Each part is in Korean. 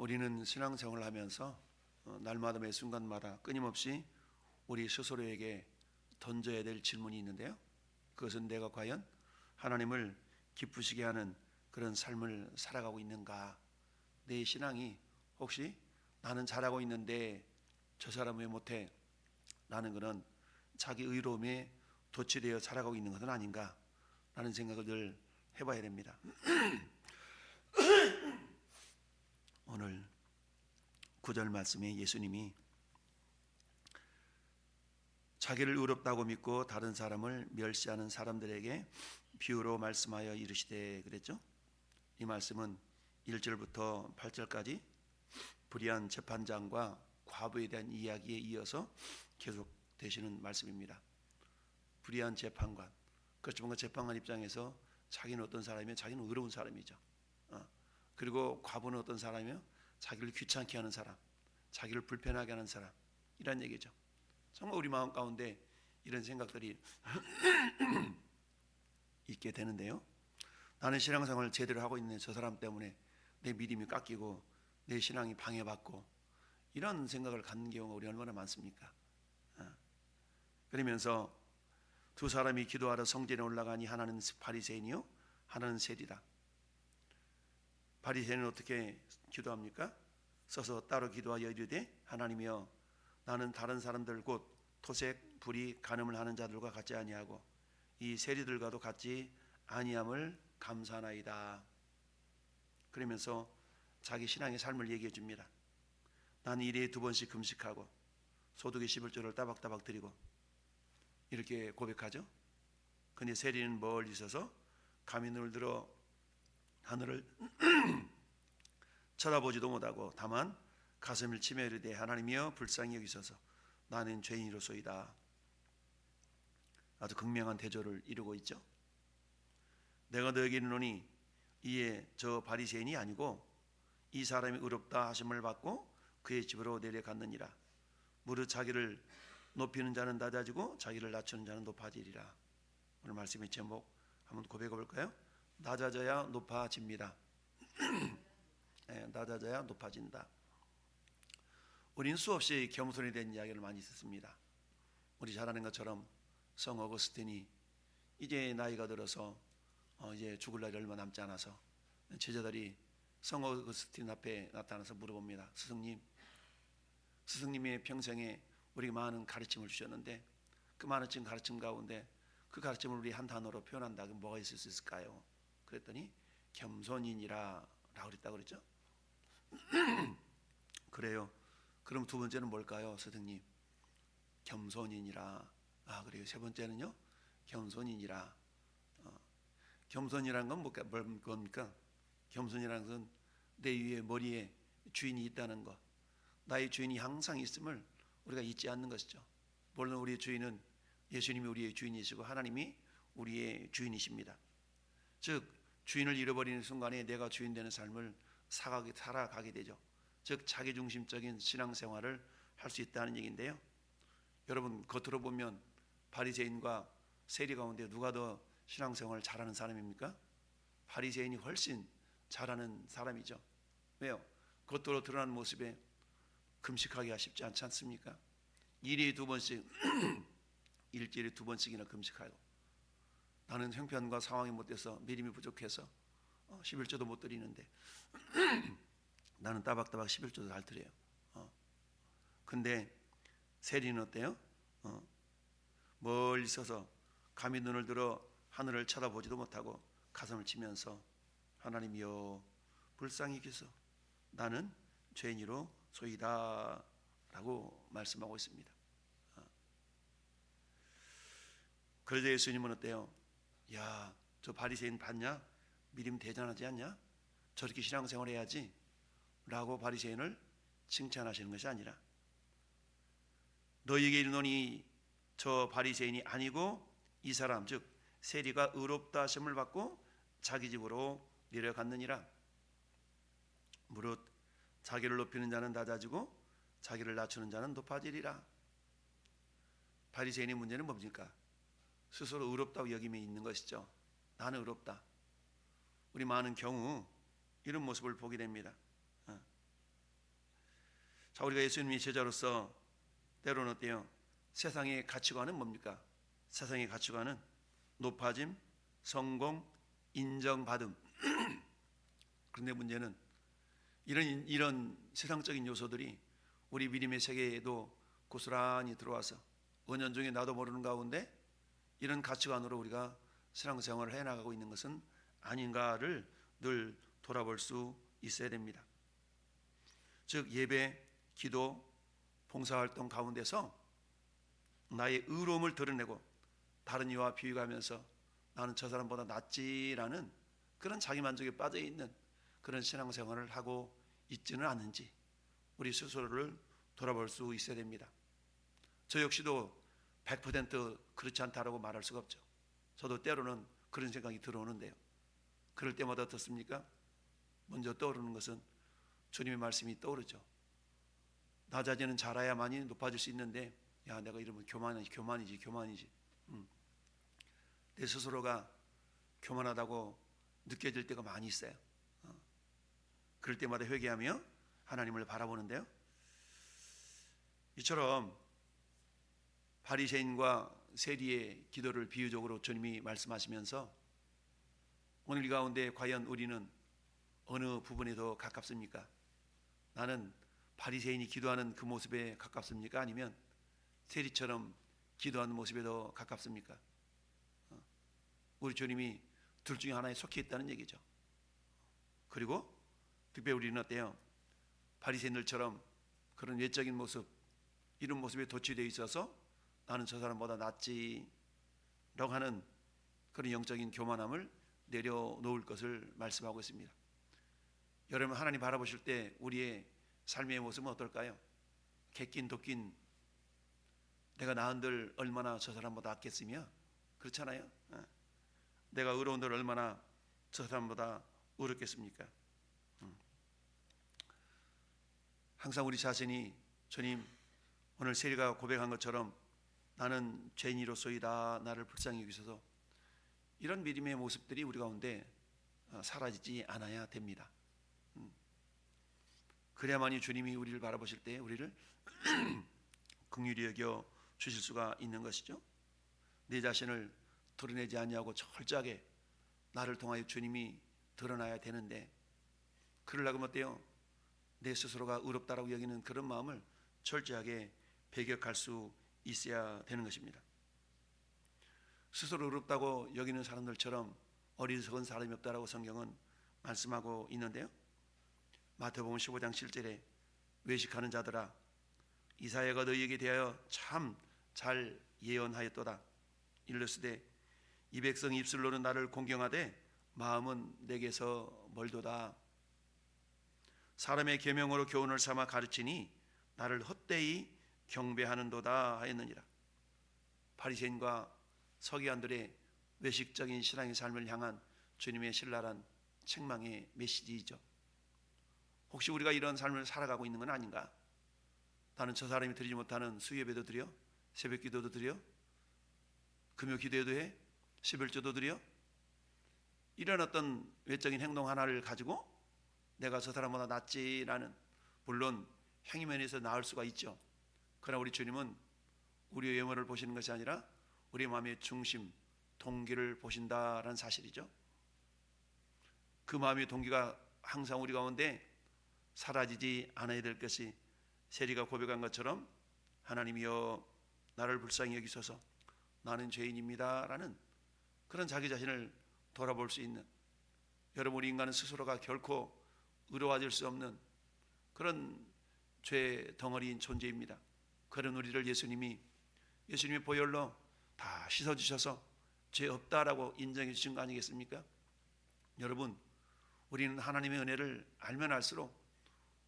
우리는 신앙생활을 하면서 날마다 매 순간마다 끊임없이 우리 스스로에게 던져야 될 질문이 있는데요, 그것은 내가 과연 하나님을 기쁘시게 하는 그런 삶을 살아가고 있는가? 내 신앙이 혹시 나는 잘하고 있는데 저 사람은 왜 못해? 라는 것은 자기 의로움에 도취되어 살아가고 있는 것은 아닌가? 라는 생각을 늘 해봐야 됩니다. 오늘 9절 말씀에 예수님이 자기를 의롭다고 믿고 다른 사람을 멸시하는 사람들에게 비유로 말씀하여 이르시되 그랬죠. 이 말씀은 1절부터 8절까지 불의한 재판장과 과부에 대한 이야기에 이어서 계속 되시는 말씀입니다. 불의한 재판관, 그렇죠. 뭔가 재판관 입장에서 자기는 어떤 사람이면 자기는 의로운 사람이죠. 그리고 과부는 어떤 사람이면 자기를 귀찮게 하는 사람, 자기를 불편하게 하는 사람, 이란 얘기죠. 정말 우리 마음 가운데 이런 생각들이 있게 되는데요, 나는 신앙생활을 제대로 하고 있는 저 사람 때문에 내 믿음이 깎이고 내 신앙이 방해받고 이런 생각을 갖는 경우가 우리 얼마나 많습니까? 그러면서 두 사람이 기도하러 성전에 올라가니 하나는 바리새인이요 하나는 세리다. 바리새인은 어떻게 기도합니까? 서서 따로 기도하여 이르되 하나님이여, 나는 다른 사람들 곧 토색, 불의, 간음을 하는 자들과 같지 아니하고 이 세리들과도 같지 아니함을 감사하나이다. 그러면서 자기 신앙의 삶을 얘기해 줍니다. 나는 일에 2번씩 금식하고 소득의 11조를 따박따박 드리고 이렇게 고백하죠. 근데 세리는 멀리 있어서 감히 눈을 들어 하늘을 쳐다보지도 못하고 다만 가슴을 치며 이르되 하나님이여 불쌍히 여기소서, 나는 죄인이로소이다. 아주 극명한 대조를 이루고 있죠. 내가 너에게 이르노니 이에 저 바리새인이 아니고 이 사람이 의롭다 하심을 받고 그의 집으로 내려갔느니라. 무릇 자기를 높이는 자는 낮아지고 자기를 낮추는 자는 높아지리라. 오늘 말씀의 제목 한번 고백해 볼까요? 낮아져야 높아집니다. 네, 낮아져야 높아진다. 우리는 수없이 겸손에 대한 이야기를 많이 듣습니다. 우리 잘 아는 것처럼 성 어거스틴이 이제 나이가 들어서 이제 죽을 날이 얼마 남지 않아서 제자들이 성 어거스틴 앞에 나타나서 물어봅니다. 스승님의 평생에 우리에게 많은 가르침을 주셨는데 그 많은 가르침 가운데 그 가르침을 우리 한 단어로 표현한다면 뭐가 있을 수 있을까요? 그랬더니 겸손인이라 라고 그랬다고 그랬죠. 그래요. 그럼 2번째는 뭘까요, 스승님? 겸손인이라. 그래요. 3번째는요, 겸손인이라. 겸손이라는 건 뭡니까? 겸손이라는 것은 내 위에 머리에 주인이 있다는 것, 나의 주인이 항상 있음을 우리가 잊지 않는 것이죠. 물론 우리의 주인은 예수님이 우리의 주인이시고 하나님이 우리의 주인이십니다. 즉 주인을 잃어버리는 순간에 내가 주인 되는 삶을 살아가게 되죠. 즉 자기중심적인 신앙생활을 할 수 있다는 얘기인데요, 여러분 겉으로 보면 바리새인과 세리 가운데 누가 더 신앙생활을 잘하는 사람입니까? 바리새인이 훨씬 잘하는 사람이죠. 왜요? 겉으로 드러난 모습에 금식하기가 쉽지 않지 않습니까? 일주일에 2번씩이나 금식하고, 나는 형편과 상황이 못돼서 믿음이 부족해서 11조도 못 드리는데 나는 따박따박 11조도 잘 드려요. 근데 세리는 어때요? 멀리 서서 감히 눈을 들어 하늘을 쳐다보지도 못하고 가슴을 치면서 하나님이여 불쌍히 여기소, 나는 죄인이로 소이다 라고 말씀하고 있습니다. 그러자 예수님은 어때요? 야, 저 바리새인 봤냐? 믿음 대단하지 않냐? 저렇게 신앙생활 해야지 라고 바리새인을 칭찬하시는 것이 아니라 너희에게 이르노니 저 바리새인이 아니고 이 사람 즉 세리가 의롭다 하심을 받고 자기 집으로 내려갔느니라. 무릇 자기를 높이는 자는 낮아지고 자기를 낮추는 자는 높아지리라. 바리새인의 문제는 뭡니까? 스스로 의롭다고 여김에 있는 것이죠. 나는 의롭다. 우리 많은 경우 이런 모습을 보게 됩니다. 자, 우리가 예수님의 제자로서 때로는 어때요? 세상의 가치관은 뭡니까? 세상의 가치관은 높아짐, 성공, 인정받음. 그런데 문제는 이런 세상적인 요소들이 우리 믿음의 세계에도 고스란히 들어와서 은연중에 나도 모르는 가운데 이런 가치관으로 우리가 신앙생활을 해나가고 있는 것은 아닌가를 늘 돌아볼 수 있어야 됩니다. 즉 예배, 기도, 봉사활동 가운데서 나의 의로움을 드러내고 다른 이와 비교하면서 나는 저 사람보다 낫지라는 그런 자기만족에 빠져있는 그런 신앙생활을 하고 있지는 않은지 우리 스스로를 돌아볼 수 있어야 됩니다. 저 역시도 100% 그렇지 않다라고 말할 수가 없죠. 저도 때로는 그런 생각이 들어오는데요. 그럴 때마다 어떻습니까? 먼저 떠오르는 것은 주님의 말씀이 떠오르죠. 나 자신은 잘해야만이 높아질 수 있는데 야 내가 이러면 교만이지. 내 스스로가 교만하다고 느껴질 때가 많이 있어요. 그럴 때마다 회개하며 하나님을 바라보는데요. 이처럼 바리새인과 세리의 기도를 비유적으로 주님이 말씀하시면서 오늘 이 가운데 과연 우리는 어느 부분에 더 가깝습니까? 나는 바리새인이 기도하는 그 모습에 가깝습니까? 아니면 세리처럼 기도하는 모습에 더 가깝습니까? 우리 주님이 둘 중에 하나에 속해 있다는 얘기죠. 그리고 특별히 우리는 어때요? 바리새인들처럼 그런 외적인 모습, 이런 모습에 도취되어 있어서 나는 저 사람보다 낫지라고 하는 그런 영적인 교만함을 내려놓을 것을 말씀하고 있습니다. 여러분 하나님 바라보실 때 우리의 삶의 모습은 어떨까요? 객긴 독긴 내가 나은들 얼마나 저 사람보다 낫겠으며 그렇잖아요. 내가 의로운들 얼마나 저 사람보다 의롭겠습니까? 항상 우리 자신이 주님 오늘 세리가 고백한 것처럼 나는 죄인이로소이다 나를 불쌍히 여기소서 이런 믿음의 모습들이 우리 가운데 사라지지 않아야 됩니다. 그래야만이 주님이 우리를 바라보실 때 우리를 긍휼히 여겨 주실 수가 있는 것이죠. 내 자신을 드러내지 않냐고 철저하게 나를 통하여 주님이 드러나야 되는데 그러려고 하면 어때요? 내 스스로가 의롭다라고 여기는 그런 마음을 철저하게 배격할 수 있어야 되는 것입니다. 스스로 의롭다고 여기는 사람들처럼 어리석은 사람이 없다라고 성경은 말씀하고 있는데요. 마태복음 15장 7절에 외식하는 자들아 이사야가 너희에게 대하여 참 잘 예언하였도다. 일러스되 이 백성 입술로는 나를 공경하되 마음은 내게서 멀도다. 사람의 계명으로 교훈을 삼아 가르치니 나를 헛되이 경배하는도다 하였느니라. 바리새인과 서기관들의 외식적인 신앙의 삶을 향한 주님의 신랄한 책망의 메시지이죠. 혹시 우리가 이런 삶을 살아가고 있는 건 아닌가? 나는 저 사람이 드리지 못하는 수요예배도 드려? 새벽기도도 드려? 금요기도도 해? 11조도 드려? 이런 어떤 외적인 행동 하나를 가지고 내가 저 사람보다 낫지라는 물론 행위면에서 나을 수가 있죠. 그러나 우리 주님은 우리의 외모를 보시는 것이 아니라 우리 마음의 중심, 동기를 보신다라는 사실이죠. 그 마음의 동기가 항상 우리 가운데 사라지지 않아야 될 것이 세리가 고백한 것처럼 하나님이여 나를 불쌍히 여기소서 나는 죄인입니다 라는 그런 자기 자신을 돌아볼 수 있는 여러분 우리 인간은 스스로가 결코 의로워질 수 없는 그런 죄 덩어리인 존재입니다. 그런 우리를 예수님이 보혈로 다 씻어주셔서 죄 없다라고 인정해 주신 거 아니겠습니까? 여러분 우리는 하나님의 은혜를 알면 알수록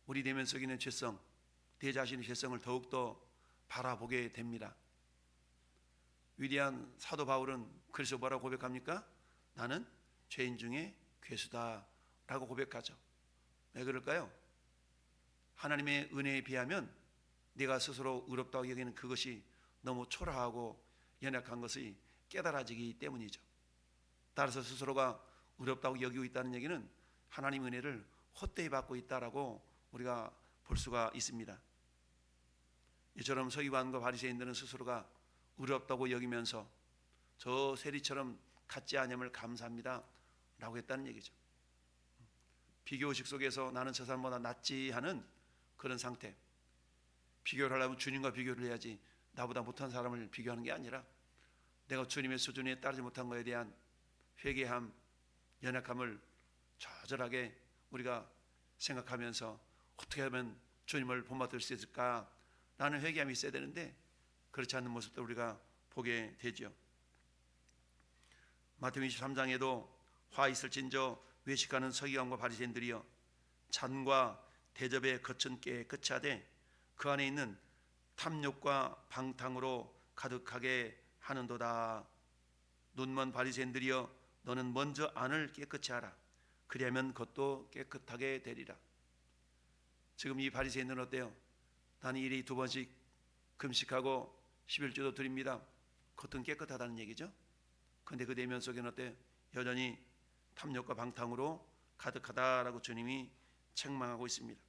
우리 내면 속에 있는 죄성 내 자신의 죄성을 더욱더 바라보게 됩니다. 위대한 사도 바울은 그래서 뭐라고 고백합니까? 나는 죄인 중에 괴수다 라고 고백하죠. 왜 그럴까요? 하나님의 은혜에 비하면 내가 스스로 의롭다고 여기는 그것이 너무 초라하고 연약한 것이 깨달아지기 때문이죠. 따라서 스스로가 의롭다고 여기고 있다는 얘기는 하나님의 은혜를 헛되이 받고 있다라고 우리가 볼 수가 있습니다. 이처럼 서기관과 바리새인들은 스스로가 의롭다고 여기면서 저 세리처럼 같지 않음을 감사합니다 라고 했다는 얘기죠. 비교의식 속에서 나는 저 사람보다 낫지 하는 그런 상태. 비교를 하려면 주님과 비교를 해야지 나보다 못한 사람을 비교하는 게 아니라 내가 주님의 수준에 따르지 못한 것에 대한 회개함, 연약함을 좌절하게 우리가 생각하면서 어떻게 하면 주님을 본받을 수 있을까 라는 회개함이 있어야 되는데 그렇지 않는 모습도 우리가 보게 되죠. 마태복음 23장에도 화 있을진저 외식하는 서기관과 바리새인들이여 잔과 대접에 겉은 깨끗이 하되 그 안에 있는 탐욕과 방탕으로 가득하게 하는도다. 눈먼 바리새인들이여 너는 먼저 안을 깨끗이 하라. 그리하면 겉도 깨끗하게 되리라. 지금 이 바리새인들은 어때요? 나는 일이 2번씩 금식하고 11조도 드립니다. 겉은 깨끗하다는 얘기죠. 그런데 그 내면 속에는 어때요? 여전히 탐욕과 방탕으로 가득하다라고 주님이 책망하고 있습니다.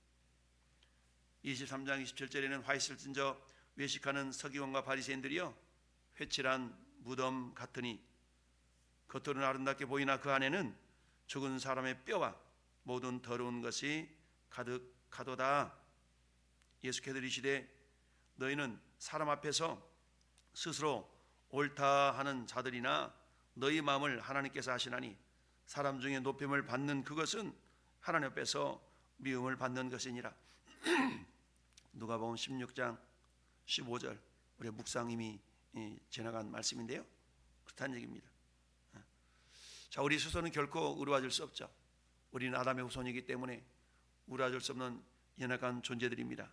23장 27절에는 화 있을진저 외식하는 서기관과 바리새인들이여 회칠한 무덤 같으니 겉으로는 아름답게 보이나 그 안에는 죽은 사람의 뼈와 모든 더러운 것이 가득하도다. 예수께서 이르시되 너희는 사람 앞에서 스스로 옳다 하는 자들이나 너희 마음을 하나님께서 아시나니 사람 중에 높임을 받는 그것은 하나님 앞에서 미움을 받는 것이니라. 누가복음 16장 15절 우리 묵상임이 지나간 말씀인데요. 그렇다는 얘기입니다. 자, 우리 스스로는 결코 의로워질 수 없죠. 우리는 아담의 후손이기 때문에 의로워질 수 없는 연약한 존재들입니다.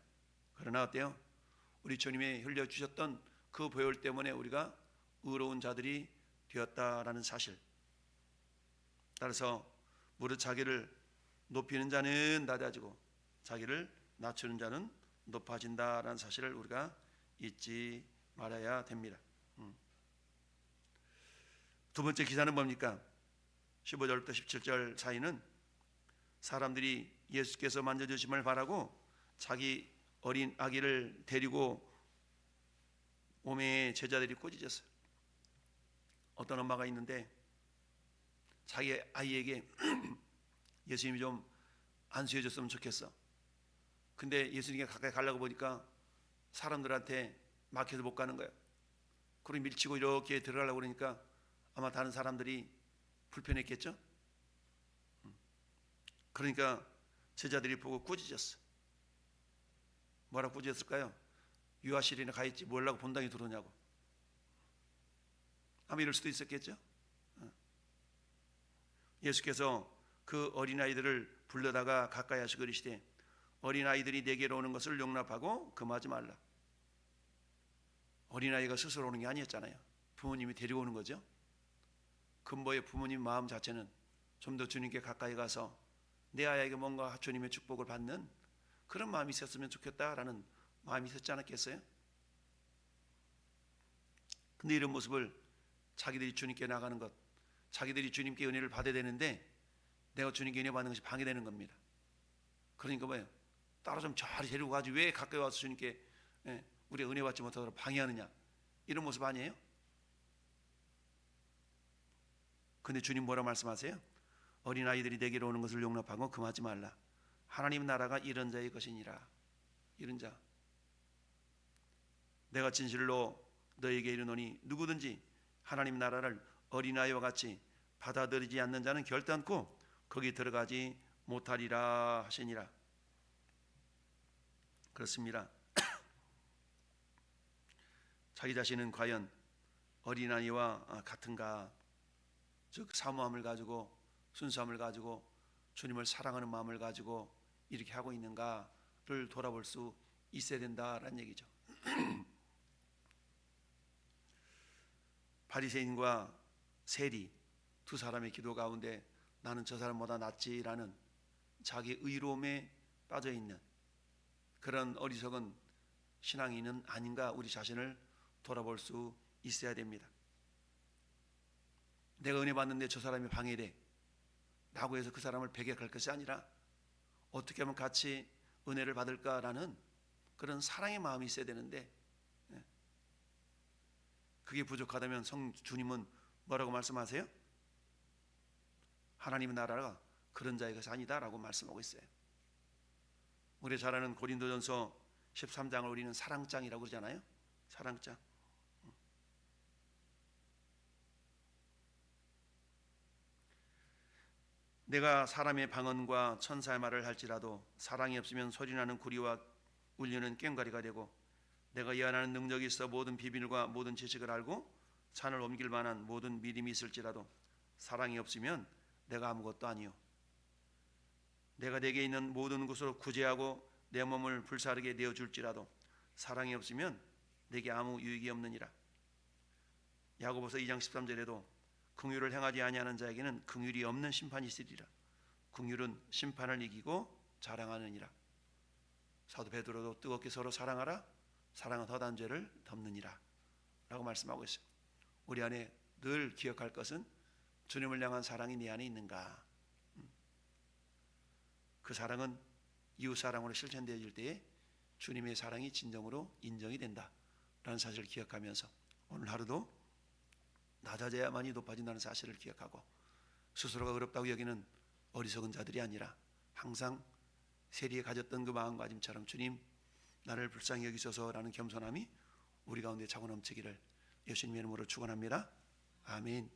그러나 어때요? 우리 주님이 흘려주셨던 그 보혈 때문에 우리가 의로운 자들이 되었다라는 사실. 따라서 무릇 자기를 높이는 자는 낮아지고 자기를 낮추는 자는 높아진다라는 사실을 우리가 잊지 말아야 됩니다. 두 번째 기사는 뭡니까? 15절부터 17절 사이는 사람들이 예수께서 만져주심을 바라고 자기 어린 아기를 데리고 오매 제자들이 꾸짖었어요. 어떤 엄마가 있는데 자기 아이에게 예수님이 좀 안수해 줬으면 좋겠어. 근데 예수님께 가까이 가려고 보니까 사람들한테 막혀서 못 가는 거예요. 그리고 밀치고 이렇게 들어가려고 그러니까 아마 다른 사람들이 불편했겠죠. 그러니까 제자들이 보고 꾸짖었어. 뭐라고 꾸짖었을까요? 유아실이나 가 있지 뭐라고 본당에 들어오냐고. 아마 이럴 수도 있었겠죠. 예수께서 그 어린아이들을 불러다가 가까이 하시고 이르시되 어린아이들이 내게로 오는 것을 용납하고 금하지 말라. 어린아이가 스스로 오는 게 아니었잖아요. 부모님이 데리고 오는 거죠. 근보의 부모님 마음 자체는 좀 더 주님께 가까이 가서 내 아이에게 뭔가 주님의 축복을 받는 그런 마음이 있었으면 좋겠다라는 마음이 있었지 않았겠어요? 근데 이런 모습을 자기들이 주님께 나가는 것, 자기들이 주님께 은혜를 받아야 되는데 내가 주님께 은혜 받는 것이 방해되는 겁니다. 그러니까 뭐예요? 따로 좀 잘 데리고 가지 왜 가까이 와서 주님께 우리가 은혜 받지 못하도록 방해하느냐, 이런 모습 아니에요? 근데 주님 뭐라 말씀하세요? 어린아이들이 내게로 오는 것을 용납하고 금하지 말라. 하나님 나라가 이런 자의 것이니라. 이런 자. 내가 진실로 너에게 이르노니 누구든지 하나님 나라를 어린아이와 같이 받아들이지 않는 자는 결단코 거기 들어가지 못하리라 하시니라. 그렇습니다. 자기 자신은 과연 어린아이와 같은가? 즉 사모함을 가지고 순수함을 가지고 주님을 사랑하는 마음을 가지고 이렇게 하고 있는가를 돌아볼 수 있어야 된다라는 얘기죠. 바리새인과 세리 두 사람의 기도 가운데 나는 저 사람보다 낫지라는 자기 의로움에 빠져 있는 그런 어리석은 신앙인은 아닌가, 우리 자신을 돌아볼 수 있어야 됩니다. 내가 은혜 받는데 저 사람이 방해돼 라고 해서 그 사람을 배격할 것이 아니라 어떻게 하면 같이 은혜를 받을까라는 그런 사랑의 마음이 있어야 되는데 그게 부족하다면 주님은 뭐라고 말씀하세요? 하나님의 나라가 그런 자의 것이 아니다라고 말씀하고 있어요. 우리 잘 아는 고린도전서 13장을 우리는 사랑장이라고 그러잖아요. 사랑장. 내가 사람의 방언과 천사의 말을 할지라도 사랑이 없으면 소리나는 구리와 울리는 꽹과리가 되고, 내가 예언하는 능력이 있어 모든 비밀과 모든 지식을 알고 산을 옮길 만한 모든 믿음이 있을지라도 사랑이 없으면 내가 아무것도 아니요. 내가 내게 있는 모든 것으로 구제하고 내 몸을 불사르게 내어줄지라도 사랑이 없으면 내게 아무 유익이 없느니라. 야고보서 2장 13절에도 긍휼을 행하지 아니하는 자에게는 긍휼이 없는 심판이 있으리라. 긍휼은 심판을 이기고 자랑하느니라. 사도 베드로도 뜨겁게 서로 사랑하라. 사랑은 허다한 죄를 덮느니라 라고 말씀하고 있어요. 우리 안에 늘 기억할 것은 주님을 향한 사랑이 내 안에 있는가. 그 사랑은 이웃사랑으로 실천되어질 때에 주님의 사랑이 진정으로 인정이 된다라는 사실을 기억하면서 오늘 하루도 낮아져야만이 높아진다는 사실을 기억하고, 스스로가 어렵다고 여기는 어리석은 자들이 아니라 항상 세리에 가졌던 그 마음가짐처럼 주님 나를 불쌍히 여기소서라는 겸손함이 우리 가운데 차고 넘치기를 예수님의 이름으로 축원합니다. 아멘.